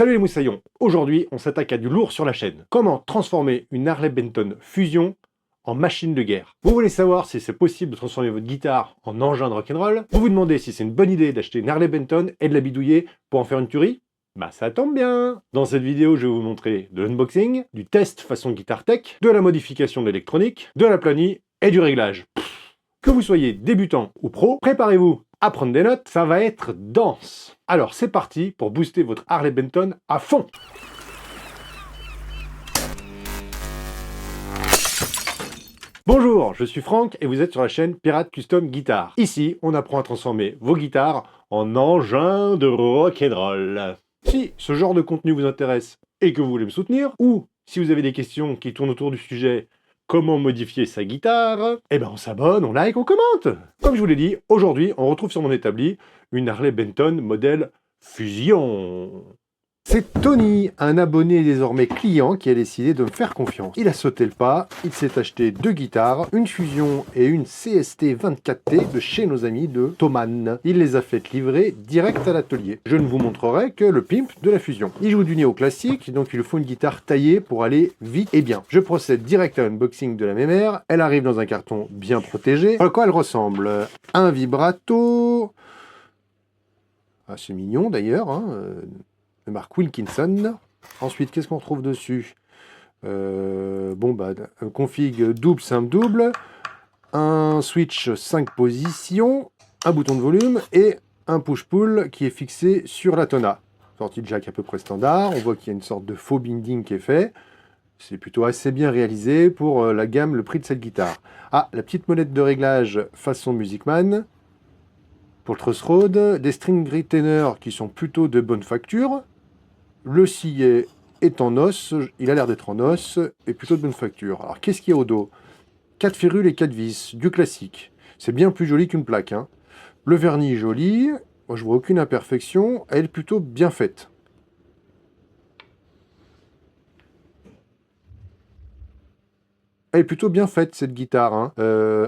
Salut les moussaillons, aujourd'hui on s'attaque à du lourd sur la chaîne. Comment transformer une Harley Benton Fusion en machine de guerre. Vous voulez savoir si c'est possible de transformer votre guitare en engin de rock'n'roll? Vous vous demandez si c'est une bonne idée d'acheter une Harley Benton et de la bidouiller pour en faire une tuerie? Bah ça tombe bien. Dans cette vidéo, je vais vous montrer de l'unboxing, du test façon guitare tech, de la modification de l'électronique, de la planie et du réglage. Que vous soyez débutant ou pro, préparez-vous à prendre des notes, ça va être dense. Alors c'est parti pour booster votre Harley Benton à fond. Bonjour, je suis Franck et vous êtes sur la chaîne Pirate Custom Guitar. Ici, on apprend à transformer vos guitares en engins de rock'n'roll. Si ce genre de contenu vous intéresse et que vous voulez me soutenir, ou si vous avez des questions qui tournent autour du sujet comment modifier sa guitare, eh ben on s'abonne, on like, on commente. Comme je vous l'ai dit, aujourd'hui, on retrouve sur mon établi une Harley Benton modèle Fusion. C'est Tony, un abonné désormais client, qui a décidé de me faire confiance. Il a sauté le pas, il s'est acheté 2 guitares, une Fusion et une CST 24T de chez nos amis de Thomann. Il les a faites livrer direct à l'atelier. Je ne vous montrerai que le pimp de la Fusion. Il joue du néo-classique, donc il lui faut une guitare taillée pour aller vite et bien. Je procède direct à l'unboxing de la mémère. Elle arrive dans un carton bien protégé. À quoi elle ressemble? Un vibrato... Ah, c'est mignon d'ailleurs, hein, de marque Wilkinson. Ensuite, qu'est-ce qu'on retrouve dessus? Un config double, simple, double, un switch 5 positions, un bouton de volume et un push-pull qui est fixé sur la tona. Sortie de jack à peu près standard. On voit qu'il y a une sorte de faux binding qui est fait. C'est plutôt assez bien réalisé pour la gamme, le prix de cette guitare. Ah, la petite molette de réglage façon Music Man. Pour le truss rod, des string retainers qui sont plutôt de bonne facture. Le sillet est en os, il a l'air d'être en os, et plutôt de bonne facture. Alors qu'est-ce qu'il y a au dos? 4 férules et 4 vis, du classique. C'est bien plus joli qu'une plaque, hein. Le vernis est joli, moi je vois aucune imperfection, elle est plutôt bien faite. Elle est plutôt bien faite cette guitare, hein.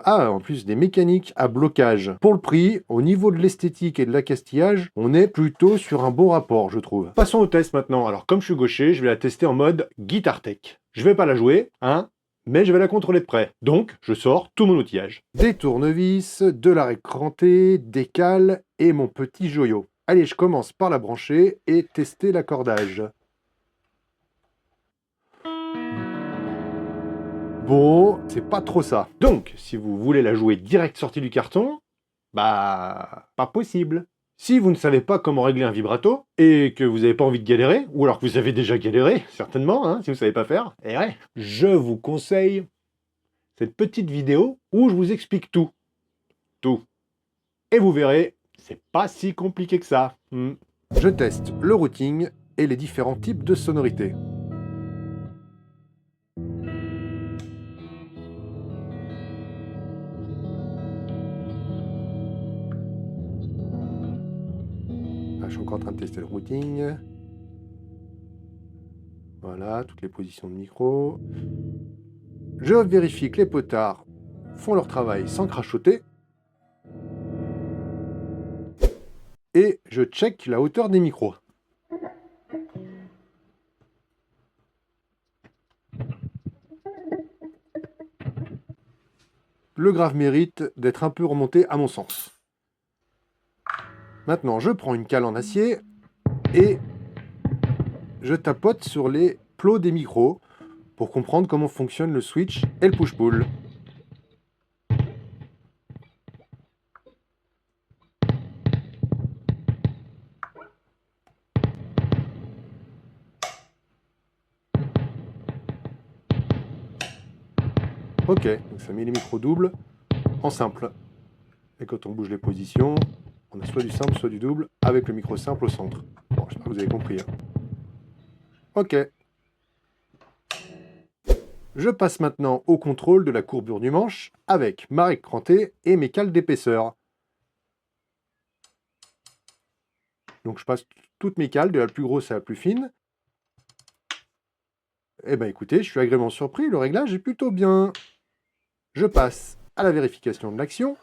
En plus des mécaniques à blocage. Pour le prix, au niveau de l'esthétique et de l'accastillage, on est plutôt sur un bon rapport, je trouve. Passons au test maintenant. Alors comme je suis gaucher, je vais la tester en mode guitare tech. Je vais pas la jouer, hein, mais je vais la contrôler de près. Donc je sors tout mon outillage. Des tournevis, de l'arrêt cranté, des cales et mon petit joyau. Allez, je commence par la brancher et tester l'accordage. Bon, c'est pas trop ça. Donc, si vous voulez la jouer direct sortie du carton, bah, pas possible. Si vous ne savez pas comment régler un vibrato, et que vous n'avez pas envie de galérer, ou alors que vous avez déjà galéré, certainement, hein, si vous ne savez pas faire, et ouais, je vous conseille cette petite vidéo où je vous explique tout. Tout. Et vous verrez, c'est pas si compliqué que ça. Je teste le routing et les différents types de sonorités. Je suis encore en train de tester le routing. Voilà, toutes les positions de micro. Je vérifie que les potards font leur travail sans crachoter. Et je check la hauteur des micros. Le grave mérite d'être un peu remonté à mon sens. Maintenant, je prends une cale en acier et je tapote sur les plots des micros pour comprendre comment fonctionne le switch et le push-pull. Ok, donc ça met les micros doubles en simple. Et quand on bouge les positions, on a soit du simple, soit du double, avec le micro simple au centre. Bon, j'espère que vous avez compris. Hein. Ok. Je passe maintenant au contrôle de la courbure du manche avec ma règle crantée et mes cales d'épaisseur. Donc je passe toutes mes cales, de la plus grosse à la plus fine. Eh ben écoutez, je suis agréablement surpris, le réglage est plutôt bien. Je passe à la vérification de l'action.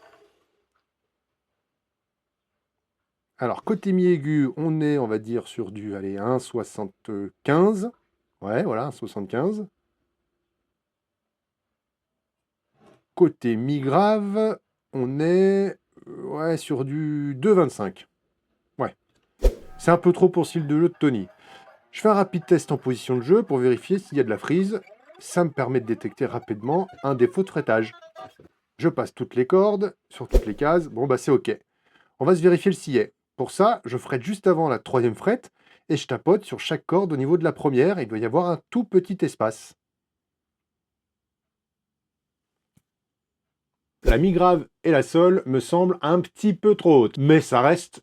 Alors, côté mi aigu, on est, on va dire, sur du, allez, 1,75. Ouais, voilà, 1,75. Côté mi grave, on est ouais, sur du 2,25. Ouais. C'est un peu trop pour le style de jeu de Tony. Je fais un rapide test en position de jeu pour vérifier s'il y a de la frise. Ça me permet de détecter rapidement un défaut de fretage. Je passe toutes les cordes sur toutes les cases. Bon, bah c'est OK. On va se vérifier le sillet. Pour ça, je frette juste avant la troisième frette et je tapote sur chaque corde au niveau de la première. Il doit y avoir un tout petit espace. La mi-grave et la sol me semblent un petit peu trop hautes, mais ça reste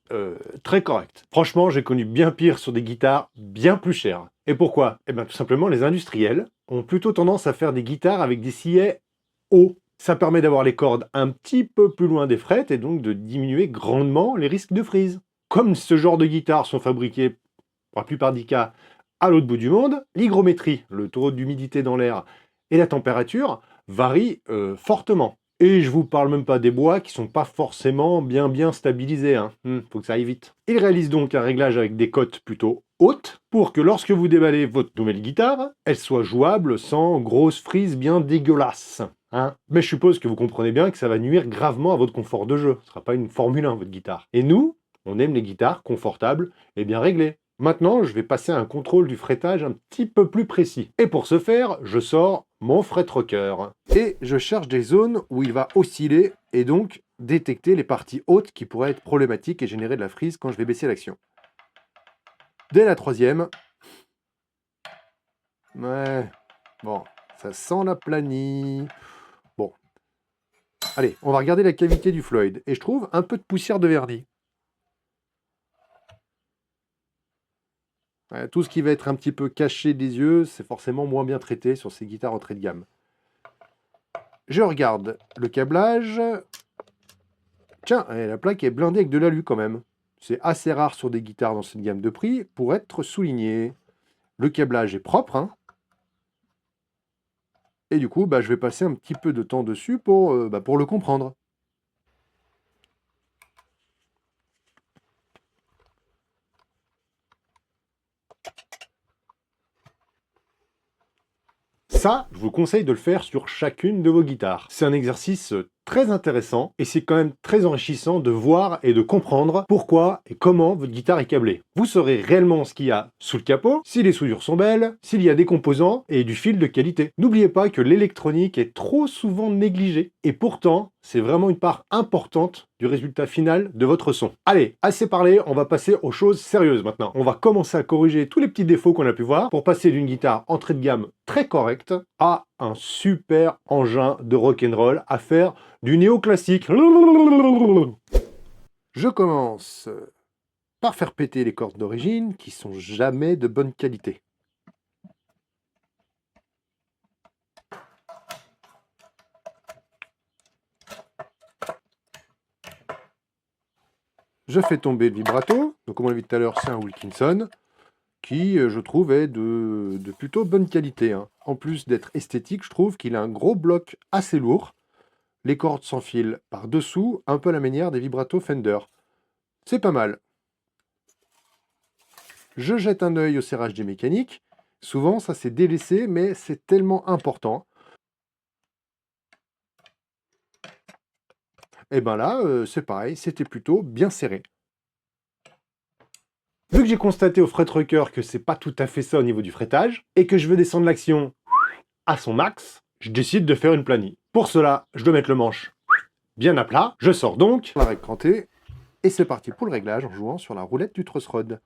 très correct. Franchement, j'ai connu bien pire sur des guitares bien plus chères. Et pourquoi? Eh bien tout simplement, les industriels ont plutôt tendance à faire des guitares avec des sillets hauts. Ça permet d'avoir les cordes un petit peu plus loin des frettes et donc de diminuer grandement les risques de frise. Comme ce genre de guitares sont fabriquées, pour la plupart des cas, à l'autre bout du monde, l'hygrométrie, le taux d'humidité dans l'air et la température varient fortement. Et je vous parle même pas des bois qui sont pas forcément bien stabilisés, hein. Faut que ça aille vite. Il réalise donc un réglage avec des cotes plutôt hautes pour que lorsque vous déballez votre nouvelle guitare, elle soit jouable sans grosse frise bien dégueulasse. Hein. Mais je suppose que vous comprenez bien que ça va nuire gravement à votre confort de jeu. Ce sera pas une Formule 1 votre guitare. Et nous, on aime les guitares confortables et bien réglées. Maintenant, je vais passer à un contrôle du fretage un petit peu plus précis. Et pour ce faire, je sors mon fret rocker. Et je cherche des zones où il va osciller et donc détecter les parties hautes qui pourraient être problématiques et générer de la frise quand je vais baisser l'action. Dès la troisième... Ouais... Bon, ça sent la planie. Bon. Allez, on va regarder la cavité du Floyd. Et je trouve un peu de poussière de vernis. Tout ce qui va être un petit peu caché des yeux, c'est forcément moins bien traité sur ces guitares entrée de gamme. Je regarde le câblage. Tiens, la plaque est blindée avec de l'alu quand même. C'est assez rare sur des guitares dans cette gamme de prix pour être souligné. Le câblage est propre, hein. Et du coup, bah, je vais passer un petit peu de temps dessus pour le comprendre. Ça, je vous conseille de le faire sur chacune de vos guitares. C'est un exercice très intéressant et c'est quand même très enrichissant de voir et de comprendre pourquoi et comment votre guitare est câblée. Vous saurez réellement ce qu'il y a sous le capot, si les soudures sont belles, s'il y a des composants et du fil de qualité. N'oubliez pas que l'électronique est trop souvent négligée et pourtant, c'est vraiment une part importante du résultat final de votre son. Allez, assez parlé, on va passer aux choses sérieuses maintenant. On va commencer à corriger tous les petits défauts qu'on a pu voir pour passer d'une guitare entrée de gamme très correcte à un super engin de rock'n'roll à faire du néoclassique. Je commence par faire péter les cordes d'origine qui sont jamais de bonne qualité. Je fais tomber le vibrato, donc comme on l'a vu tout à l'heure, c'est un Wilkinson, qui je trouve est de plutôt bonne qualité. Hein. En plus d'être esthétique, je trouve qu'il a un gros bloc assez lourd. Les cordes s'enfilent par dessous, un peu à la manière des vibratos Fender. C'est pas mal. Je jette un œil au serrage des mécaniques. Souvent, ça s'est délaissé, mais c'est tellement important. Et ben là, c'est pareil, c'était plutôt bien serré. Vu que j'ai constaté au fretrocker que c'est pas tout à fait ça au niveau du fretage, et que je veux descendre l'action à son max, je décide de faire une planie. Pour cela, je dois mettre le manche bien à plat. Je sors donc la règle crantée, et c'est parti pour le réglage en jouant sur la roulette du truss rod.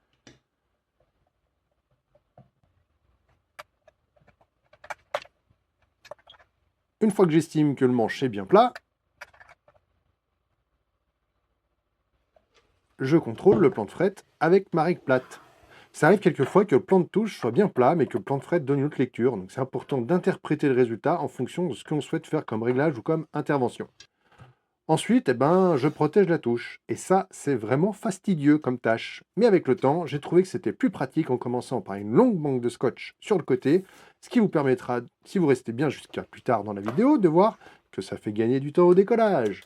Une fois que j'estime que le manche est bien plat, je contrôle le plan de fret avec ma règle plate. Ça arrive quelquefois que le plan de touche soit bien plat, mais que le plan de fret donne une autre lecture. Donc c'est important d'interpréter le résultat en fonction de ce que l'on souhaite faire comme réglage ou comme intervention. Ensuite, je protège la touche. Et ça, c'est vraiment fastidieux comme tâche. Mais avec le temps, j'ai trouvé que c'était plus pratique en commençant par une longue banque de scotch sur le côté, ce qui vous permettra, si vous restez bien jusqu'à plus tard dans la vidéo, de voir que ça fait gagner du temps au décollage.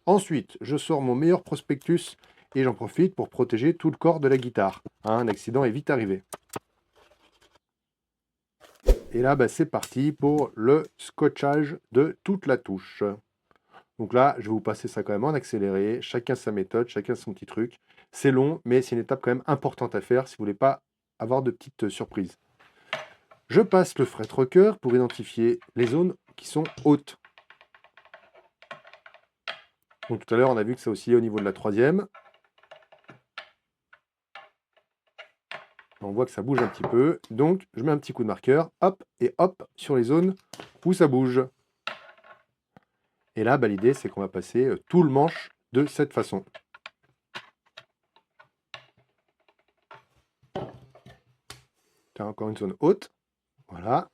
Ensuite, je sors mon meilleur prospectus et j'en profite pour protéger tout le corps de la guitare. Hein, un accident est vite arrivé. Et là, bah, c'est parti pour le scotchage de toute la touche. Donc là, je vais vous passer ça quand même en accéléré. Chacun sa méthode, chacun son petit truc. C'est long, mais c'est une étape quand même importante à faire si vous voulez pas avoir de petites surprises. Je passe le fret rocker pour identifier les zones qui sont hautes. Donc tout à l'heure, on a vu que ça oscillait au niveau de la troisième. On voit que ça bouge un petit peu. Donc, je mets un petit coup de marqueur, hop, et hop, sur les zones où ça bouge. Et là, bah, l'idée, c'est qu'on va passer tout le manche de cette façon. Tiens, encore une zone haute. Voilà.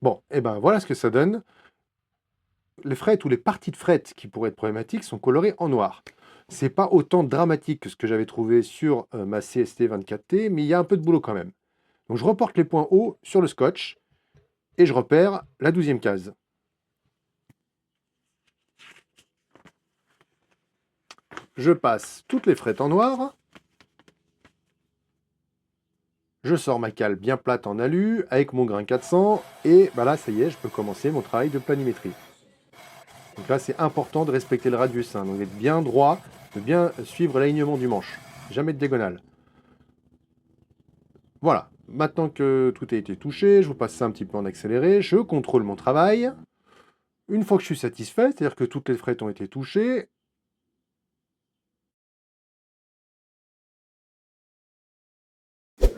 Bon, et ben voilà ce que ça donne. Les frettes ou les parties de frettes qui pourraient être problématiques sont colorées en noir. C'est pas autant dramatique que ce que j'avais trouvé sur ma CST 24T, mais il y a un peu de boulot quand même. Donc je reporte les points hauts sur le scotch et je repère la 12e case. Je passe toutes les frettes en noir. Je sors ma cale bien plate en alu avec mon grain 400 et bah là ça y est, je peux commencer mon travail de planimétrie. Donc là c'est important de respecter le radius, hein, donc d'être bien droit, de bien suivre l'alignement du manche, jamais de diagonale. Voilà, maintenant que tout a été touché, je vous passe ça un petit peu en accéléré, je contrôle mon travail. Une fois que je suis satisfait, c'est-à-dire que toutes les frettes ont été touchées,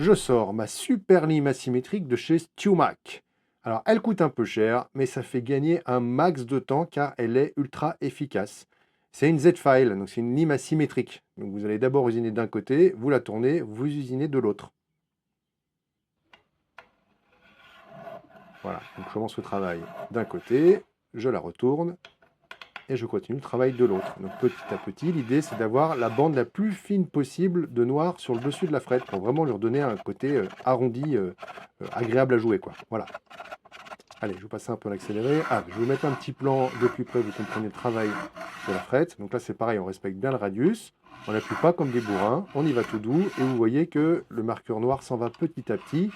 je sors ma super lime asymétrique de chez StewMac. Alors, elle coûte un peu cher, mais ça fait gagner un max de temps car elle est ultra efficace. C'est une Z-File, donc c'est une lime asymétrique. Donc vous allez d'abord usiner d'un côté, vous la tournez, vous usinez de l'autre. Voilà, donc je commence le travail d'un côté, je la retourne, et je continue le travail de l'autre. Donc petit à petit, l'idée c'est d'avoir la bande la plus fine possible de noir sur le dessus de la frette pour vraiment lui redonner un côté arrondi, agréable à jouer, quoi. Voilà. Allez, je vais passer un peu à l'accéléré. Ah, je vais vous mettre un petit plan de plus près, vous comprenez le travail de la frette. Donc là c'est pareil, on respecte bien le radius. On n'appuie pas comme des bourrins, on y va tout doux, et vous voyez que le marqueur noir s'en va petit à petit,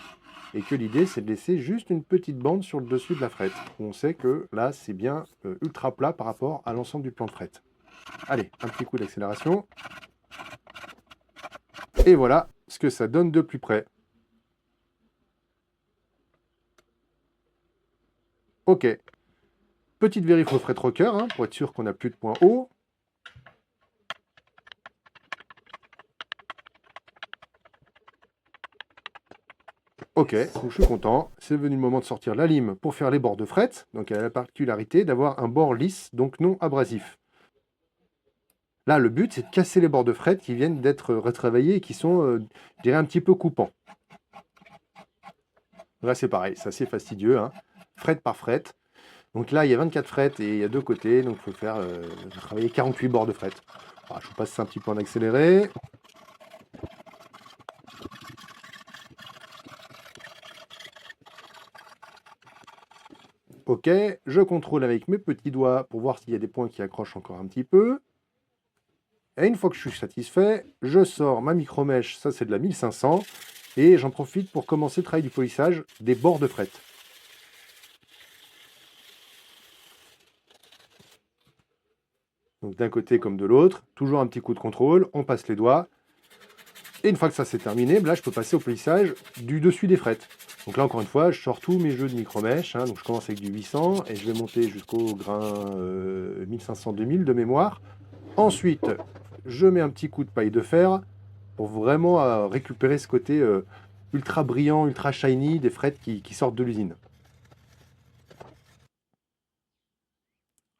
et que l'idée c'est de laisser juste une petite bande sur le dessus de la frette. On sait que là c'est bien ultra plat par rapport à l'ensemble du plan de frette. Allez, un petit coup d'accélération. Et voilà ce que ça donne de plus près. Ok. Petite vérif au fret rocker, hein, pour être sûr qu'on n'a plus de points hauts. Ok, donc je suis content. C'est venu le moment de sortir la lime pour faire les bords de fret. Donc elle a la particularité d'avoir un bord lisse, donc non abrasif. Là, le but, c'est de casser les bords de fret qui viennent d'être retravaillés et qui sont, je dirais, un petit peu coupants. Là, c'est pareil, c'est assez fastidieux, hein. Fret par fret. Donc là, il y a 24 frets et il y a deux côtés, donc il faut faire travailler 48 bords de fret. Alors, je vous passe ça un petit peu en accéléré. Ok, je contrôle avec mes petits doigts pour voir s'il y a des points qui accrochent encore un petit peu. Et une fois que je suis satisfait, je sors ma micro-mèche, ça c'est de la 1500, et j'en profite pour commencer le travail du polissage des bords de fret. Donc d'un côté comme de l'autre, toujours un petit coup de contrôle, on passe les doigts. Et une fois que ça c'est terminé, là je peux passer au polissage du dessus des frettes. Donc là encore une fois, je sors tous mes jeux de micro-mèche, hein, donc je commence avec du 800 et je vais monter jusqu'au grain 1500-2000 de mémoire. Ensuite, je mets un petit coup de paille de fer pour vraiment récupérer ce côté ultra brillant, ultra shiny des frettes qui sortent de l'usine.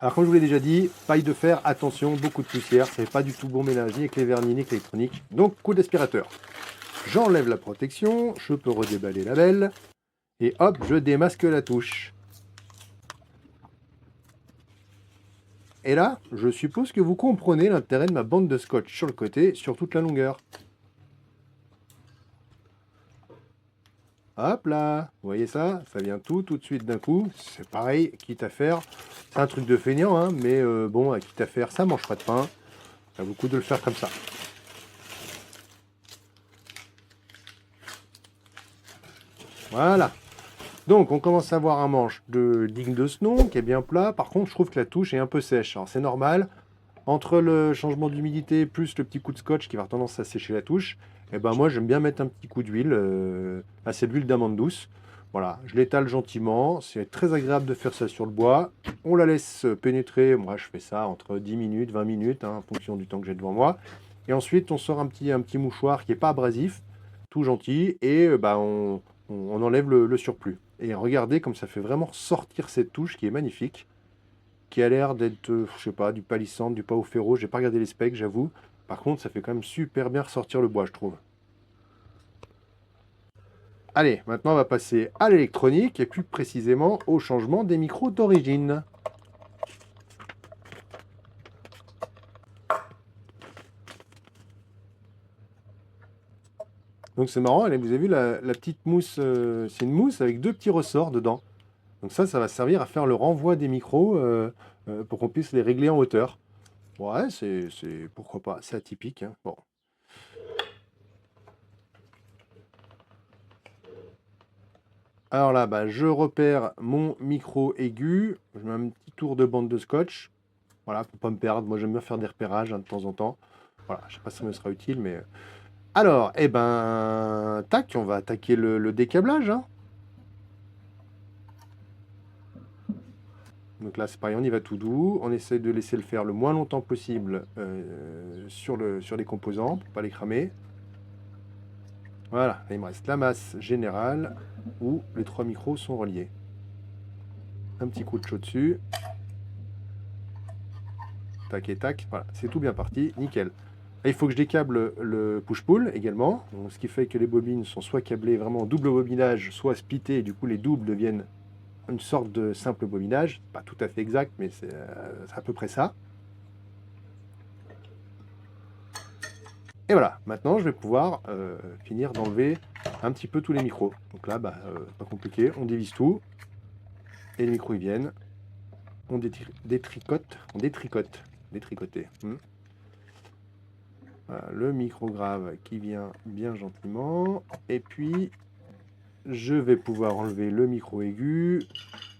Alors comme je vous l'ai déjà dit, paille de fer, attention, beaucoup de poussière, ça fait pas du tout bon ménage ni avec les vernis ni avec l'électronique, donc coup d'aspirateur. J'enlève la protection, je peux redéballer la belle, et hop, je démasque la touche. Et là, je suppose que vous comprenez l'intérêt de ma bande de scotch sur le côté, sur toute la longueur. Hop là, vous voyez ça? Ça vient tout de suite d'un coup. C'est pareil, quitte à faire. C'est un truc de feignant, hein, mais bon, quitte à faire, ça mange pas de pain. Ça vaut le coup de le faire comme ça. Voilà. Donc, on commence à avoir un manche digne de ce nom, qui est bien plat. Par contre, je trouve que la touche est un peu sèche. Alors, c'est normal. Entre le changement d'humidité plus le petit coup de scotch qui va avoir tendance à sécher la touche, et ben moi, j'aime bien mettre un petit coup d'huile. C'est de l'huile d'amande douce. Voilà, je l'étale gentiment. C'est très agréable de faire ça sur le bois. On la laisse pénétrer. Moi, je fais ça entre 10 minutes, 20 minutes, hein, en fonction du temps que j'ai devant moi. Et ensuite, on sort un petit mouchoir qui n'est pas abrasif, tout gentil, et on enlève le surplus. Et regardez comme ça fait vraiment sortir cette touche qui est magnifique, qui a l'air d'être, je sais pas, du palissandre, du pau ferro. J'ai pas regardé les specs, j'avoue. Par contre, ça fait quand même super bien ressortir le bois, je trouve. Allez, maintenant on va passer à l'électronique et plus précisément au changement des micros d'origine. Donc c'est marrant, allez, vous avez vu la petite mousse, c'est une mousse avec deux petits ressorts dedans. Donc ça va servir à faire le renvoi des micros pour qu'on puisse les régler en hauteur. Ouais, pourquoi pas, c'est atypique, hein. Bon. Alors là, bah, je repère mon micro aigu. Je mets un petit tour de bande de scotch. Voilà, pour pas me perdre. Moi, j'aime bien faire des repérages hein, de temps en temps. Voilà, je sais pas si ça me sera utile, mais... Alors, eh ben, tac, on va attaquer le décablage, hein. Donc là, c'est pareil, on y va tout doux. On essaie de laisser le faire le moins longtemps possible sur les composants, pour pas les cramer. Voilà, là, il me reste la masse générale où les trois micros sont reliés. Un petit coup de chaud dessus. Tac et tac, voilà, c'est tout bien parti, nickel. Et il faut que je décable le push-pull également, donc, ce qui fait que les bobines sont soit câblées vraiment en double bobinage, soit splittées, et du coup les doubles deviennent une sorte de simple bobinage. Pas tout à fait exact, mais c'est à peu près ça. Et voilà, maintenant je vais pouvoir finir d'enlever un petit peu tous les micros. Donc là, bah, pas compliqué, on dévisse tout, et les micros ils viennent, on détricote, détricoter. Voilà, le micro grave qui vient bien gentiment. Et puis, je vais pouvoir enlever le micro aigu.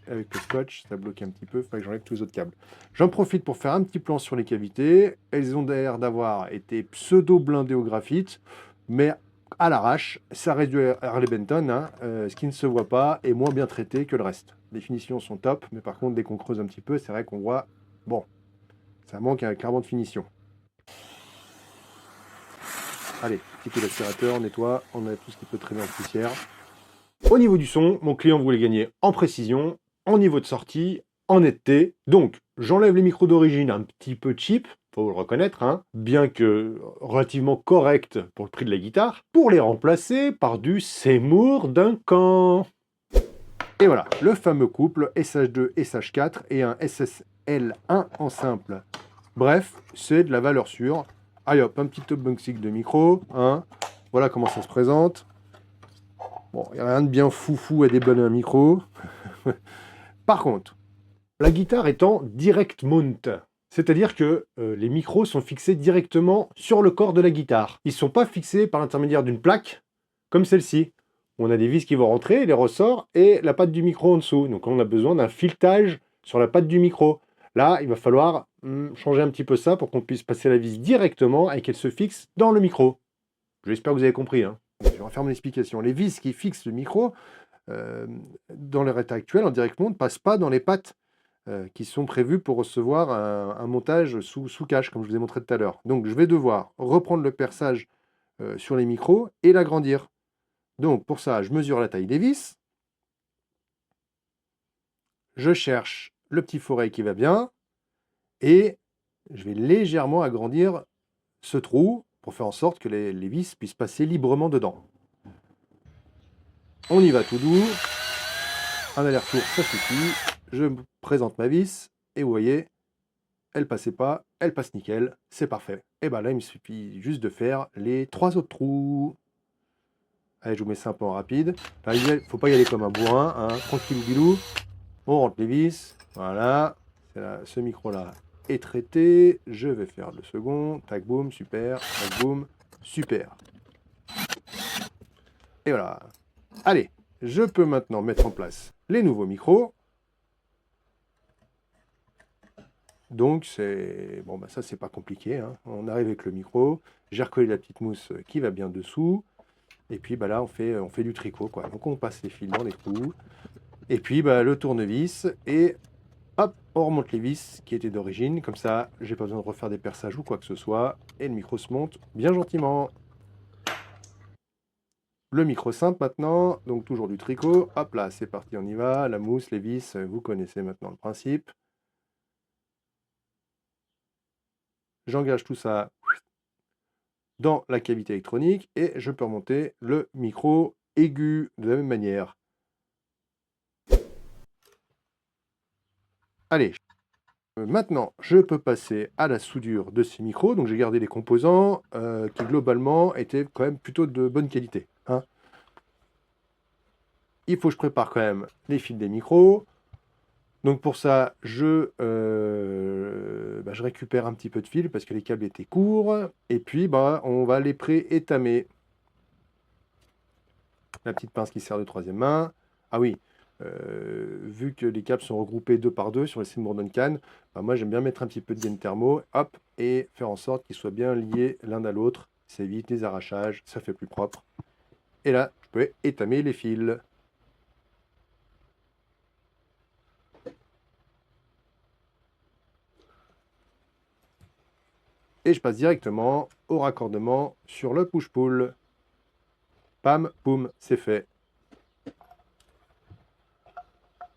Avec le scotch, ça bloque un petit peu, il faut que j'enlève tous les autres câbles. J'en profite pour faire un petit plan sur les cavités. Elles ont l'air d'avoir été pseudo-blindées au graphite, mais à l'arrache, ça reste du Harley Benton, hein, ce qui ne se voit pas est moins bien traité que le reste. Les finitions sont top, mais par contre, dès qu'on creuse un petit peu, c'est vrai qu'on voit, bon, ça manque clairement de finition. Allez, petit coup d'aspirateur, on nettoie, on a tout ce qui peut traîner en poussière. Au niveau du son, mon client voulait gagner en précision, en niveau de sortie, en netteté. Donc, j'enlève les micros d'origine un petit peu cheap, faut le reconnaître, hein, bien que relativement correct pour le prix de la guitare, pour les remplacer par du Seymour Duncan. Et voilà, le fameux couple SH2, SH4 et un SSL1 en simple. Bref, c'est de la valeur sûre. Allez hop, un petit top bunksig de micro, hein. Voilà comment ça se présente. Bon, il n'y a rien de bien foufou à déballer un micro. Par contre, la guitare étant direct mount, c'est-à-dire que les micros sont fixés directement sur le corps de la guitare. Ils ne sont pas fixés par l'intermédiaire d'une plaque, comme celle-ci. On a des vis qui vont rentrer, les ressorts, et la patte du micro en dessous. Donc on a besoin d'un filetage sur la patte du micro. Là, il va falloir changer un petit peu ça pour qu'on puisse passer la vis directement et qu'elle se fixe dans le micro. J'espère que vous avez compris, hein. Je vais refaire mon explication. Les vis qui fixent le micro, dans leur état actuel, en direct mount, ne passent pas dans les pattes qui sont prévues pour recevoir un montage sous cache, comme je vous ai montré tout à l'heure. Donc je vais devoir reprendre le perçage sur les micros et l'agrandir. Donc pour ça, je mesure la taille des vis. Je cherche le petit foret qui va bien. Et je vais légèrement agrandir ce trou pour faire en sorte que les vis puissent passer librement dedans. On y va tout doux. Un aller-retour, ça suffit. Je présente ma vis et vous voyez, elle passait pas, elle passe nickel, c'est parfait. Et ben là, il me suffit juste de faire les trois autres trous. Allez, je vous mets ça un peu en rapide. Enfin, il ne faut pas y aller comme un bourrin, hein. Tranquille bilou. On rentre les vis. Voilà. Ce micro-là est traité. Je vais faire le second. Tac, boum, super. Tac, boum, super. Et voilà. Allez, je peux maintenant mettre en place les nouveaux micros. Donc, c'est bon, bah ça, c'est pas compliqué, hein. On arrive avec le micro. J'ai recollé la petite mousse qui va bien dessous. Et puis, bah là, on fait du tricot, quoi. Donc, on passe les fils dans les trous. Et puis, bah, le tournevis. Et hop, on remonte les vis qui étaient d'origine. Comme ça, j'ai pas besoin de refaire des perçages ou quoi que ce soit. Et le micro se monte bien gentiment. Le micro simple maintenant. Donc, toujours du tricot. Hop là, c'est parti, on y va. La mousse, les vis, vous connaissez maintenant le principe. J'engage tout ça dans la cavité électronique et je peux remonter le micro aigu de la même manière. Allez, maintenant je peux passer à la soudure de ces micros. Donc j'ai gardé les composants qui globalement étaient quand même plutôt de bonne qualité, hein. Il faut que je prépare quand même les fils des micros. Donc pour ça, je récupère un petit peu de fil parce que les câbles étaient courts. Et puis on va les pré-étamer. La petite pince qui sert de troisième main. Ah oui, vu que les câbles sont regroupés deux par deux sur les Seymour Duncan, moi j'aime bien mettre un petit peu de gaine thermo, hop, et faire en sorte qu'ils soient bien liés l'un à l'autre. Ça évite les arrachages, ça fait plus propre. Et là, je peux étamer les fils. Et je passe directement au raccordement sur le push-pull. Pam, poum, c'est fait.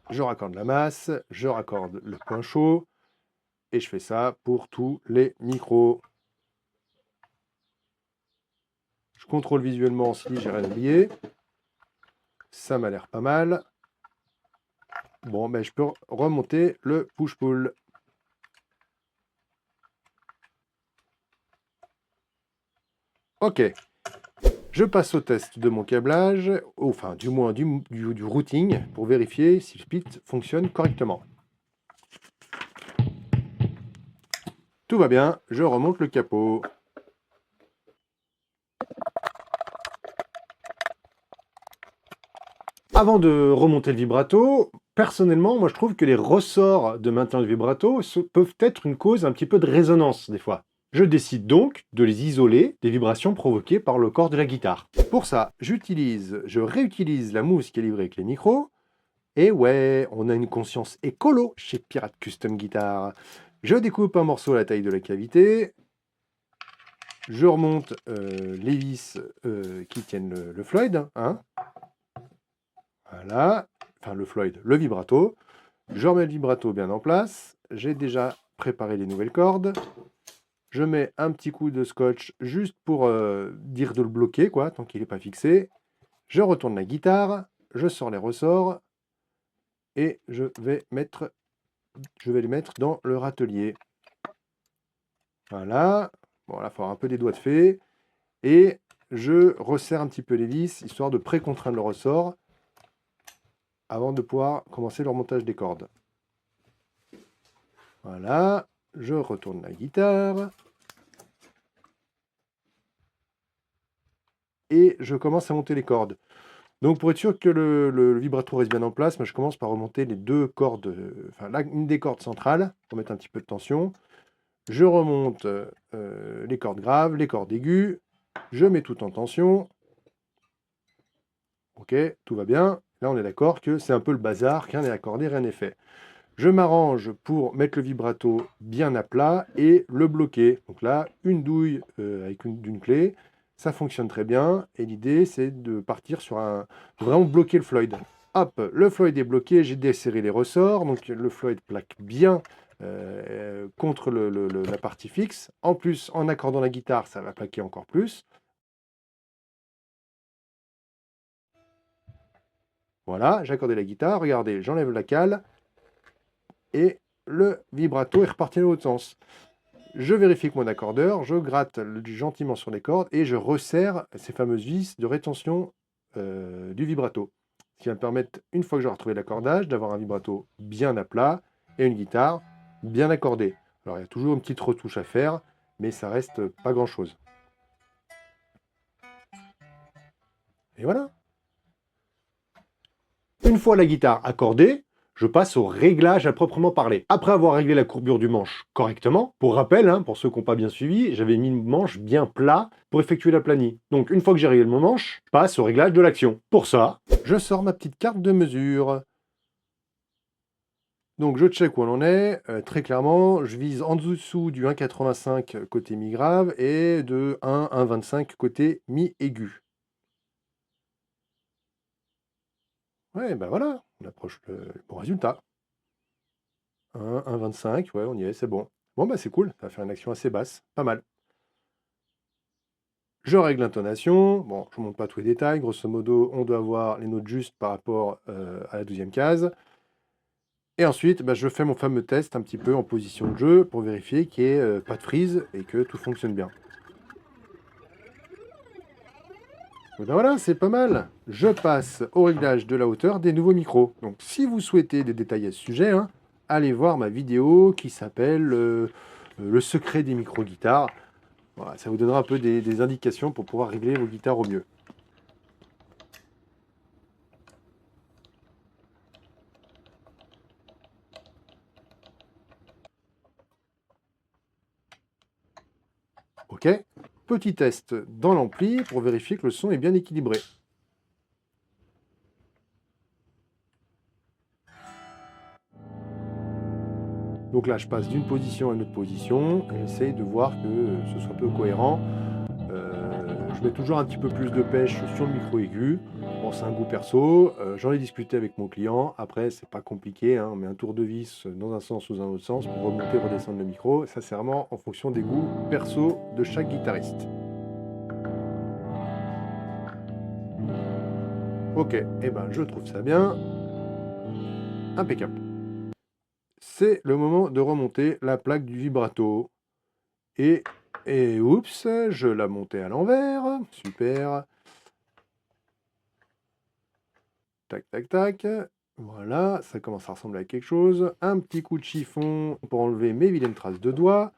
Je raccorde la masse, je raccorde le point chaud, et je fais ça pour tous les micros. Je contrôle visuellement si j'ai rien oublié. Ça m'a l'air pas mal. Bon, ben, je peux remonter le push-pull. Ok. Je passe au test de mon câblage, enfin du moins du routing, pour vérifier si le split fonctionne correctement. Tout va bien, je remonte le capot. Avant de remonter le vibrato, personnellement, moi je trouve que les ressorts de maintien de vibrato peuvent être une cause un petit peu de résonance des fois. Je décide donc de les isoler des vibrations provoquées par le corps de la guitare. Pour ça, je réutilise la mousse qui est livrée avec les micros. Et ouais, on a une conscience écolo chez Pirate Custom Guitar. Je découpe un morceau à la taille de la cavité. Je remonte les vis qui tiennent le Floyd, hein. Voilà, enfin le Floyd, le vibrato. Je remets le vibrato bien en place. J'ai déjà préparé les nouvelles cordes. Je mets un petit coup de scotch juste pour dire de le bloquer, quoi, tant qu'il n'est pas fixé. Je retourne la guitare, je sors les ressorts et je vais les mettre dans le râtelier. Voilà. Bon, là, il faut avoir un peu des doigts de fée. Et je resserre un petit peu les vis, histoire de pré-contraindre le ressort avant de pouvoir commencer le remontage des cordes. Voilà. Je retourne la guitare. Et je commence à monter les cordes. Donc pour être sûr que le vibrato reste bien en place, moi, je commence par remonter les deux cordes, enfin une des cordes centrales, pour mettre un petit peu de tension. Je remonte les cordes graves, les cordes aiguës, je mets tout en tension. Ok, tout va bien. Là, on est d'accord que c'est un peu le bazar, rien n'est accordé, rien n'est fait. Je m'arrange pour mettre le vibrato bien à plat et le bloquer. Donc là, une douille avec d'une clé, ça fonctionne très bien. Et l'idée, c'est de partir sur de vraiment bloquer le Floyd. Hop, le Floyd est bloqué, j'ai desserré les ressorts. Donc le Floyd plaque bien contre la partie fixe. En plus, en accordant la guitare, ça va plaquer encore plus. Voilà, j'ai accordé la guitare. Regardez, j'enlève la cale. Et le vibrato est reparti dans l'autre sens. Je vérifie que mon accordeur, je gratte gentiment sur les cordes et je resserre ces fameuses vis de rétention du vibrato. Ce qui va me permettre, une fois que j'aurai retrouvé l'accordage, d'avoir un vibrato bien à plat et une guitare bien accordée. Alors il y a toujours une petite retouche à faire, mais ça reste pas grand-chose. Et voilà. Une fois la guitare accordée, je passe au réglage à proprement parler. Après avoir réglé la courbure du manche correctement, pour rappel, hein, pour ceux qui n'ont pas bien suivi, j'avais mis le manche bien plat pour effectuer l'aplani. Donc une fois que j'ai réglé mon manche, je passe au réglage de l'action. Pour ça, je sors ma petite carte de mesure. Donc je check où on en est. Très clairement, je vise en dessous du 1,85 côté mi grave et de 1,25 côté mi aigu. Ouais, ben voilà, on approche le bon résultat. 1,25, ouais, on y est, c'est bon. Bon, bah c'est cool, ça va faire une action assez basse, pas mal. Je règle l'intonation, bon, je ne montre pas tous les détails, grosso modo, on doit avoir les notes justes par rapport à la 12e case. Et ensuite, bah, je fais mon fameux test un petit peu en position de jeu pour vérifier qu'il n'y ait pas de freeze et que tout fonctionne bien. Et ben voilà, c'est pas mal. Je passe au réglage de la hauteur des nouveaux micros. Donc si vous souhaitez des détails à ce sujet, hein, allez voir ma vidéo qui s'appelle Le secret des micro-guitares. Voilà, ça vous donnera un peu des indications pour pouvoir régler vos guitares au mieux. Ok. Petit test dans l'ampli pour vérifier que le son est bien équilibré. Donc là, je passe d'une position à une autre position et j'essaye de voir que ce soit un peu cohérent. Je mets toujours un petit peu plus de pêche sur le micro aigu. Bon, c'est un goût perso. J'en ai discuté avec mon client. Après, c'est pas compliqué, hein. On met un tour de vis dans un sens ou dans un autre sens pour remonter, redescendre le micro. Ça, c'est vraiment en fonction des goûts perso de chaque guitariste. Ok, et ben je trouve ça bien. Impeccable. C'est le moment de remonter la plaque du vibrato. Et oups, je l'ai montée à l'envers. Super. Tac, tac, tac. Voilà, ça commence à ressembler à quelque chose. Un petit coup de chiffon pour enlever mes vilaines traces de doigts.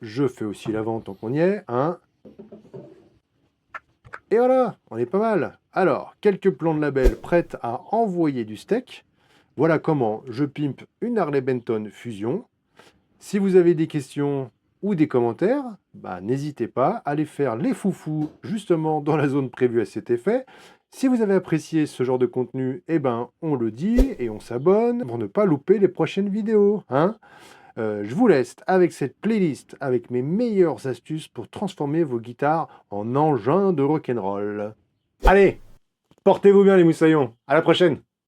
Je fais aussi l'avant tant qu'on y est. Hein. Et voilà, on est pas mal. Alors, quelques plans de label prêts à envoyer du steak. Voilà comment je pimpe une Harley Benton Fusion. Si vous avez des questions ou des commentaires, bah, n'hésitez pas à aller faire les foufous justement dans la zone prévue à cet effet. Si vous avez apprécié ce genre de contenu, eh ben, on le dit et on s'abonne pour ne pas louper les prochaines vidéos. Hein. Je vous laisse avec cette playlist avec mes meilleures astuces pour transformer vos guitares en engins de rock'n'roll. Allez, portez-vous bien les moussaillons. À la prochaine.